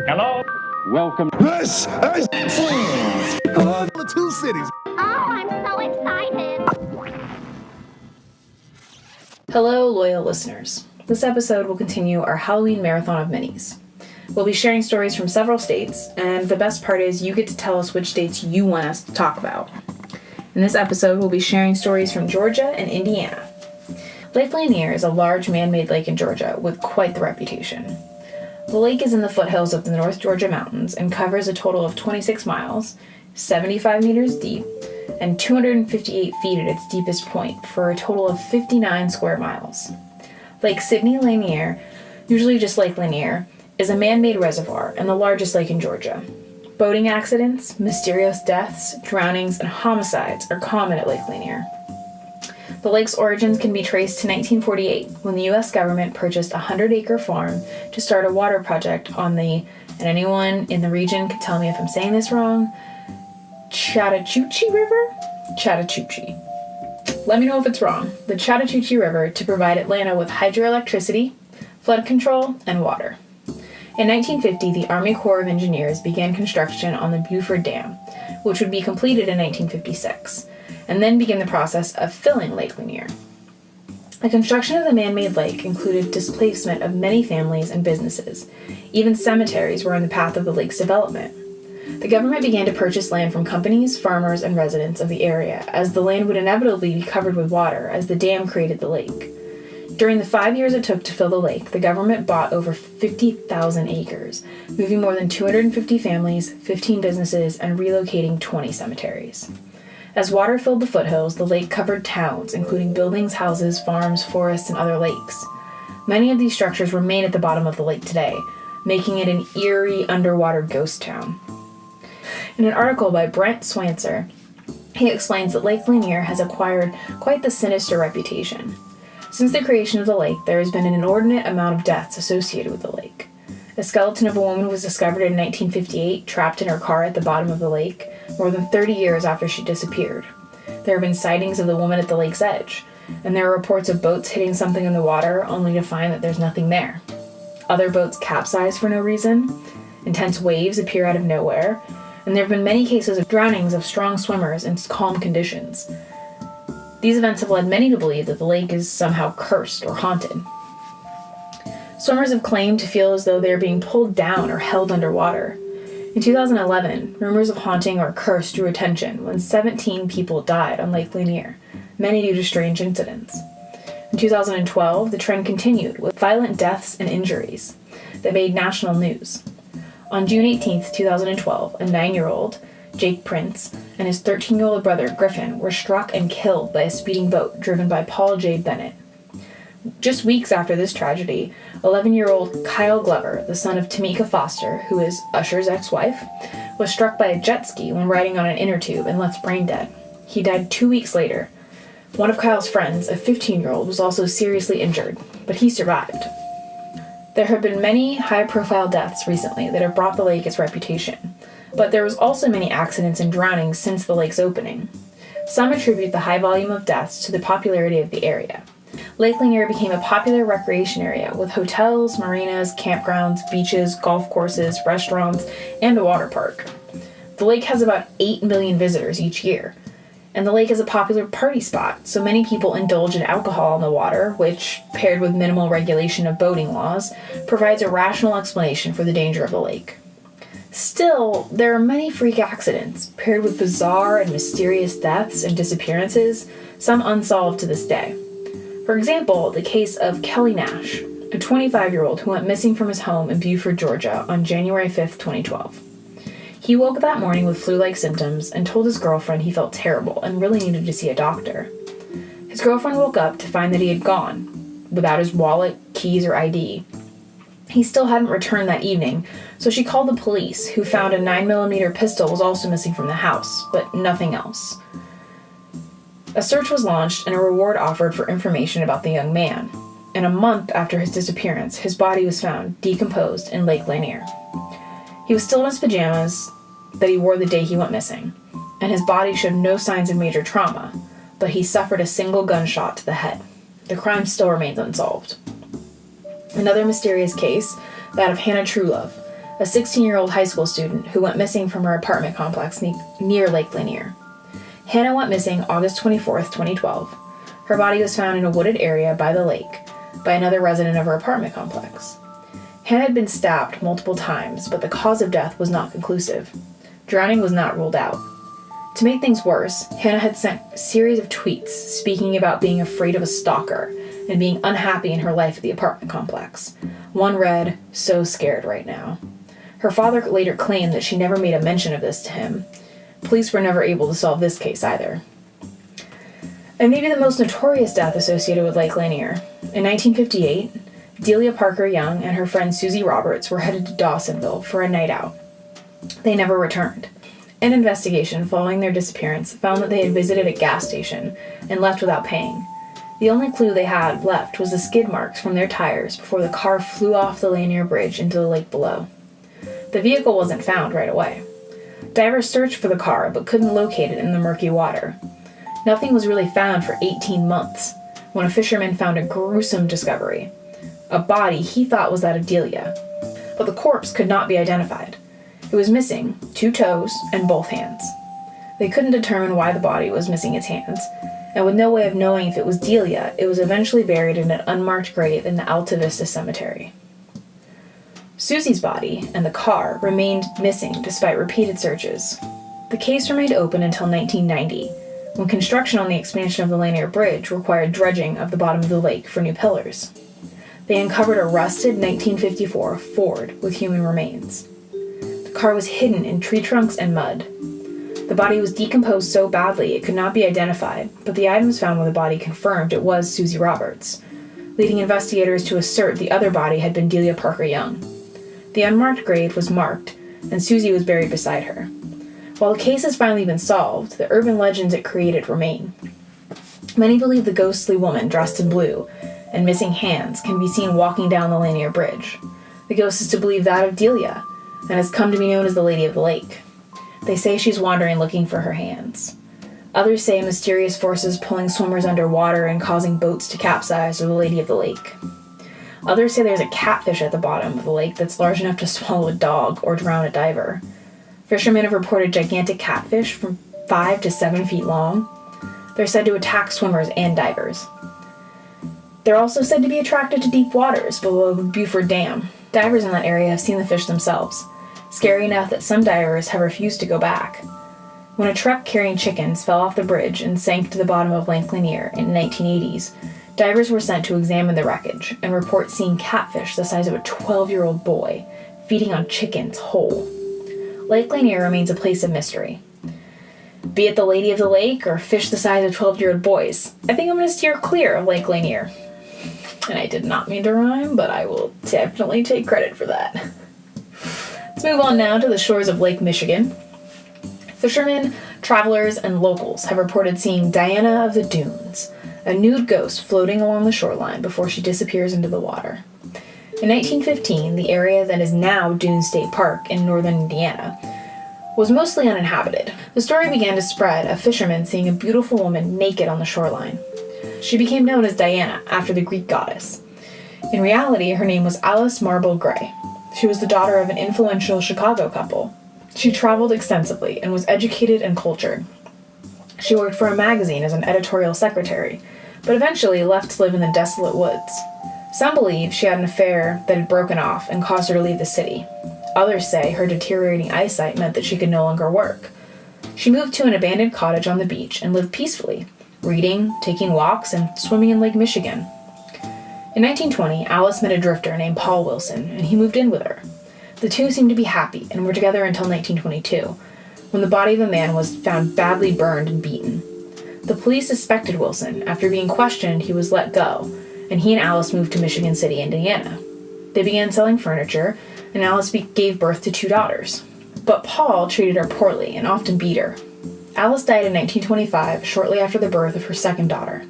Hello? Welcome. This is the two cities. Oh, I'm so excited. Hello, loyal listeners. This episode will continue our Halloween marathon of minis. We'll be sharing stories from several states, and the best part is you get to tell us which states you want us to talk about. In this episode, we'll be sharing stories from Georgia and Indiana. Lake Lanier is a large man-made lake in Georgia with quite the reputation. The lake is in the foothills of the North Georgia mountains and covers a total of 26 miles, 75 meters deep, and 258 feet at its deepest point for a total of 59 square miles. Lake Sidney Lanier, usually just Lake Lanier, is a man-made reservoir and the largest lake in Georgia. Boating accidents, mysterious deaths, drownings, and homicides are common at Lake Lanier. The lake's origins can be traced to 1948, when the U.S. government purchased a 100-acre farm to start a water project on the, and anyone in the region can tell me if I'm saying this wrong, Chattahoochee River? Chattahoochee. Let me know if it's wrong. The Chattahoochee River to provide Atlanta with hydroelectricity, flood control, and water. In 1950, the Army Corps of Engineers began construction on the Buford Dam, which would be completed in 1956, and then begin the process of filling Lake Lanier. The construction of the man-made lake included displacement of many families and businesses. Even cemeteries were in the path of the lake's development. The government began to purchase land from companies, farmers, and residents of the area, as the land would inevitably be covered with water as the dam created the lake. During the 5 years it took to fill the lake, the government bought over 50,000 acres, moving more than 250 families, 15 businesses, and relocating 20 cemeteries. As water filled the foothills, the lake covered towns, including buildings, houses, farms, forests, and other lakes. Many of these structures remain at the bottom of the lake today, making it an eerie underwater ghost town. In an article by Brent Swancer, he explains that Lake Lanier has acquired quite the sinister reputation. Since the creation of the lake, there has been an inordinate amount of deaths associated with the lake. A skeleton of a woman was discovered in 1958, trapped in her car at the bottom of the lake, more than 30 years after she disappeared. There have been sightings of the woman at the lake's edge, and there are reports of boats hitting something in the water only to find that there's nothing there. Other boats capsize for no reason, intense waves appear out of nowhere, and there have been many cases of drownings of strong swimmers in calm conditions. These events have led many to believe that the lake is somehow cursed or haunted. Swimmers have claimed to feel as though they are being pulled down or held underwater. In 2011, rumors of haunting or curse drew attention when 17 people died on Lake Lanier, many due to strange incidents. In 2012, the trend continued with violent deaths and injuries that made national news. On June 18, 2012, a 9-year-old, Jake Prince, and his 13-year-old brother, Griffin, were struck and killed by a speeding boat driven by Paul J. Bennett. Just weeks after this tragedy, 11-year-old Kyle Glover, the son of Tamika Foster, who is Usher's ex-wife, was struck by a jet ski when riding on an inner tube and left brain dead. He died 2 weeks later. One of Kyle's friends, a 15-year-old, was also seriously injured, but he survived. There have been many high-profile deaths recently that have brought the lake its reputation, but there was also many accidents and drownings since the lake's opening. Some attribute the high volume of deaths to the popularity of the area. Lake Lanier became a popular recreation area with hotels, marinas, campgrounds, beaches, golf courses, restaurants, and a water park. The lake has about 8 million visitors each year, and the lake is a popular party spot, so many people indulge in alcohol in the water, which, paired with minimal regulation of boating laws, provides a rational explanation for the danger of the lake. Still, there are many freak accidents, paired with bizarre and mysterious deaths and disappearances, some unsolved to this day. For example, the case of Kelly Nash, a 25-year-old who went missing from his home in Buford, Georgia on January 5, 2012. He woke that morning with flu-like symptoms and told his girlfriend he felt terrible and really needed to see a doctor. His girlfriend woke up to find that he had gone, without his wallet, keys, or ID. He still hadn't returned that evening, so she called the police, who found a 9mm pistol was also missing from the house, but nothing else. A search was launched and a reward offered for information about the young man. And a month after his disappearance, his body was found decomposed in Lake Lanier. He was still in his pajamas that he wore the day he went missing, and his body showed no signs of major trauma, but he suffered a single gunshot to the head. The crime still remains unsolved. Another mysterious case, that of Hannah Truelove, a 16-year-old high school student who went missing from her apartment complex near Lake Lanier. Hannah went missing August 24, 2012. Her body was found in a wooded area by the lake by another resident of her apartment complex. Hannah had been stabbed multiple times, but the cause of death was not conclusive. Drowning was not ruled out. To make things worse, Hannah had sent a series of tweets speaking about being afraid of a stalker and being unhappy in her life at the apartment complex. One read, "So scared right now." Her father later claimed that she never made a mention of this to him. Police were never able to solve this case either. And maybe the most notorious death associated with Lake Lanier. In 1958, Delia Parker Young and her friend Susie Roberts were headed to Dawsonville for a night out. They never returned. An investigation following their disappearance found that they had visited a gas station and left without paying. The only clue they had left was the skid marks from their tires before the car flew off the Lanier Bridge into the lake below. The vehicle wasn't found right away. Divers searched for the car but couldn't locate it in the murky water. Nothing was really found for 18 months, when a fisherman found a gruesome discovery. A body he thought was that of Delia, but the corpse could not be identified. It was missing 2 toes and both hands. They couldn't determine why the body was missing its hands, and with no way of knowing if it was Delia, it was eventually buried in an unmarked grave in the Alta Vista Cemetery. Susie's body and the car remained missing despite repeated searches. The case remained open until 1990, when construction on the expansion of the Lanier Bridge required dredging of the bottom of the lake for new pillars. They uncovered a rusted 1954 Ford with human remains. The car was hidden in tree trunks and mud. The body was decomposed so badly it could not be identified, but the items found with the body confirmed it was Susie Roberts, leading investigators to assert the other body had been Delia Parker Young. The unmarked grave was marked, and Susie was buried beside her. While the case has finally been solved, the urban legends it created remain. Many believe the ghostly woman dressed in blue and missing hands can be seen walking down the Lanier Bridge. The ghost is to believe that of Delia, and has come to be known as the Lady of the Lake. They say she's wandering looking for her hands. Others say mysterious forces pulling swimmers underwater and causing boats to capsize are the Lady of the Lake. Others say there's a catfish at the bottom of the lake that's large enough to swallow a dog or drown a diver. Fishermen have reported gigantic catfish from 5 to 7 feet long. They're said to attack swimmers and divers. They're also said to be attracted to deep waters below the Buford Dam. Divers in that area have seen the fish themselves, scary enough that some divers have refused to go back. When a truck carrying chickens fell off the bridge and sank to the bottom of Lake Lanier in the 1980s, divers were sent to examine the wreckage and report seeing catfish the size of a 12-year-old boy feeding on chickens whole. Lake Lanier remains a place of mystery. Be it the Lady of the Lake or fish the size of 12-year-old boys, I think I'm going to steer clear of Lake Lanier. And I did not mean to rhyme, but I will definitely take credit for that. Let's move on now to the shores of Lake Michigan. Fishermen, travelers, and locals have reported seeing Diana of the Dunes, a nude ghost floating along the shoreline before she disappears into the water. In 1915, the area that is now Dune State Park in northern Indiana was mostly uninhabited. The story began to spread of fishermen seeing a beautiful woman naked on the shoreline. She became known as Diana after the Greek goddess. In reality, her name was Alice Marble Gray. She was the daughter of an influential Chicago couple. She traveled extensively and was educated and cultured. She worked for a magazine as an editorial secretary, but eventually left to live in the desolate woods. Some believe she had an affair that had broken off and caused her to leave the city. Others say her deteriorating eyesight meant that she could no longer work. She moved to an abandoned cottage on the beach and lived peacefully, reading, taking walks, and swimming in Lake Michigan. In 1920, Alice met a drifter named Paul Wilson, and he moved in with her. The two seemed to be happy and were together until 1922, when the body of a man was found badly burned and beaten. The police suspected Wilson. After being questioned, he was let go, and he and Alice moved to Michigan City, Indiana. They began selling furniture, and Alice gave birth to 2 daughters. But Paul treated her poorly and often beat her. Alice died in 1925, shortly after the birth of her second daughter.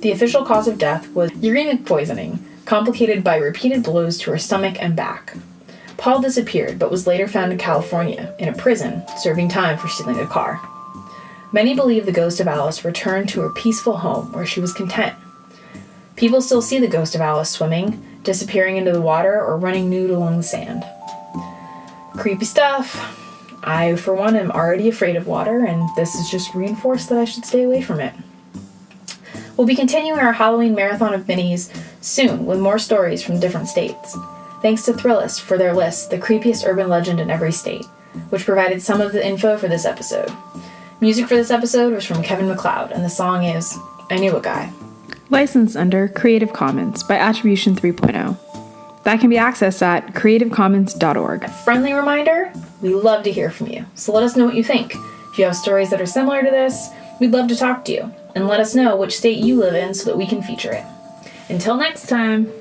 The official cause of death was uremic poisoning, complicated by repeated blows to her stomach and back. Paul disappeared, but was later found in California, in a prison, serving time for stealing a car. Many believe the ghost of Alice returned to her peaceful home where she was content. People still see the ghost of Alice swimming, disappearing into the water, or running nude along the sand. Creepy stuff. I, for one, am already afraid of water, and this has just reinforced that I should stay away from it. We'll be continuing our Halloween Marathon of Minis soon with more stories from different states. Thanks to Thrillist for their list, The Creepiest Urban Legend in Every State, which provided some of the info for this episode. Music for this episode was from Kevin Macleod, and the song is I Knew a Guy. Licensed under Creative Commons by Attribution 3.0. That can be accessed at creativecommons.org. A friendly reminder, we love to hear from you, so let us know what you think. If you have stories that are similar to this, we'd love to talk to you, and let us know which state you live in so that we can feature it. Until next time!